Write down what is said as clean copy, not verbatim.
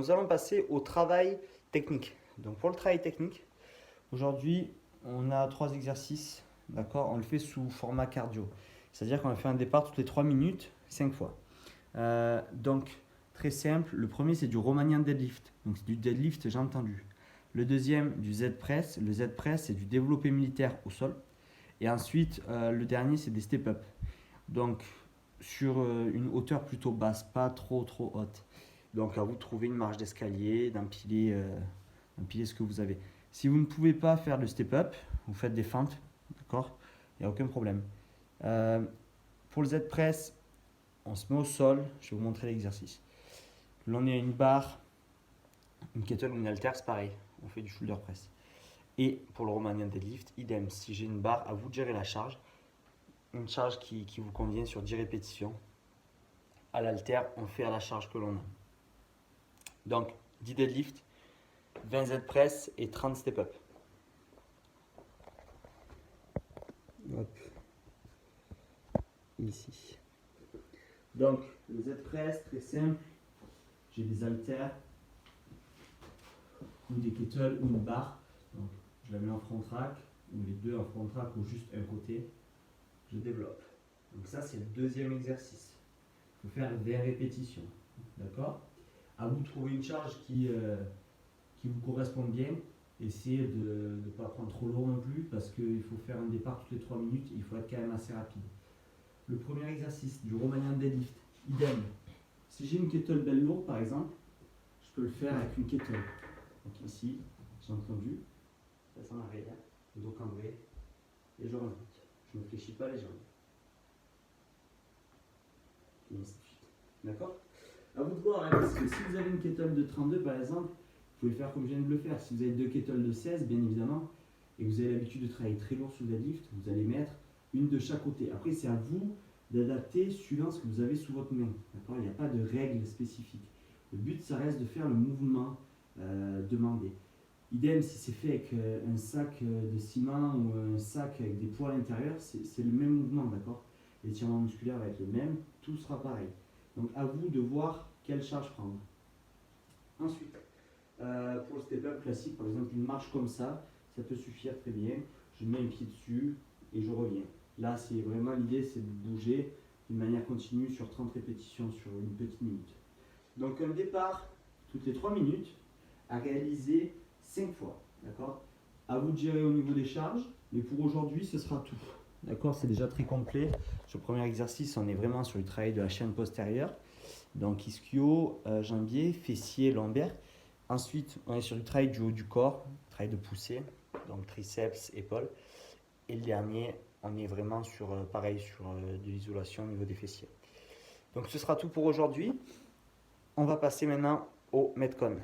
nous allons passer au travail technique. Donc pour le travail technique, aujourd'hui, on a 3 exercices, d'accord? On le fait sous format cardio. C'est-à-dire qu'on va faire un départ toutes les 3 minutes, 5 fois. Donc, très simple, le premier c'est du Romanian deadlift. Donc c'est du deadlift, j'ai entendu. Le deuxième, du Z-press. Le Z-press, c'est du développé militaire au sol. Et ensuite, le dernier, c'est des step-up. Donc, sur une hauteur plutôt basse, pas trop haute. Donc, à vous de trouver une marge d'escalier, d'empiler ce que vous avez. Si vous ne pouvez pas faire de step-up, vous faites des fentes, d'accord? Il n'y a aucun problème. Pour le Z-press, on se met au sol. Je vais vous montrer l'exercice. Là, on est à une barre, une kettle ou une halter, c'est pareil. On fait du shoulder press. Et pour le Romanian deadlift, idem. Si j'ai une barre, à vous de gérer la charge. Une charge qui vous convient sur 10 répétitions. À l'halter, on fait à la charge que l'on a. Donc, 10 deadlift, 20 Z press et 30 step up. Hop. Ici. Donc, le Z press, très simple. J'ai des haltères ou des kettles ou une barre. Donc, je la mets en front track ou les deux en front track ou juste un côté. Je développe. Donc ça, c'est le deuxième exercice. Il faut faire 20 répétitions. D'accord? À vous de trouver une charge qui vous correspond bien. Essayez de ne pas prendre trop lourd non plus parce qu'il faut faire un départ toutes les 3 minutes. Il faut être quand même assez rapide. Le premier exercice du Romanian deadlift, idem. Si j'ai une kettlebell lourde par exemple, je peux le faire avec une kettle. Donc ici, j'ai entendu, ça en arrière, le dos cambré, et je remonte. Je ne fléchis pas les jambes. Et ainsi de suite. D'accord? À vous de voir, hein, parce que si vous avez une kettle de 32 par exemple, vous pouvez faire comme je viens de le faire. Si vous avez deux kettles de 16, bien évidemment, et que vous avez l'habitude de travailler très lourd sous le deadlift, vous allez mettre une de chaque côté. Après, c'est à vous d'adapter suivant ce que vous avez sous votre main. D'accord? Il n'y a pas de règle spécifique. Le but, ça reste de faire le mouvement demandé. Idem, si c'est fait avec un sac de ciment ou un sac avec des poids à l'intérieur, c'est le même mouvement, d'accord? L'étirement musculaire va être le même, tout sera pareil. Donc à vous de voir quelle charge prendre. Ensuite, pour le step-up classique, par exemple une marche comme ça peut suffire très bien. Je mets un pied dessus et je reviens. Là, c'est vraiment l'idée, c'est de bouger d'une manière continue sur 30 répétitions sur une petite minute. Donc un départ toutes les 3 minutes à réaliser 5 fois. D'accord? À vous de gérer au niveau des charges, mais pour aujourd'hui, ce sera tout. D'accord? C'est déjà très complet. Sur le premier exercice, on est vraiment sur le travail de la chaîne postérieure. Donc ischio, jambier, fessier, lombaire. Ensuite, on est sur du travail du haut du corps, travail de poussée, donc triceps, épaules. Et le dernier, on est vraiment sur, pareil, sur de l'isolation au niveau des fessiers. Donc ce sera tout pour aujourd'hui. On va passer maintenant au Metcon.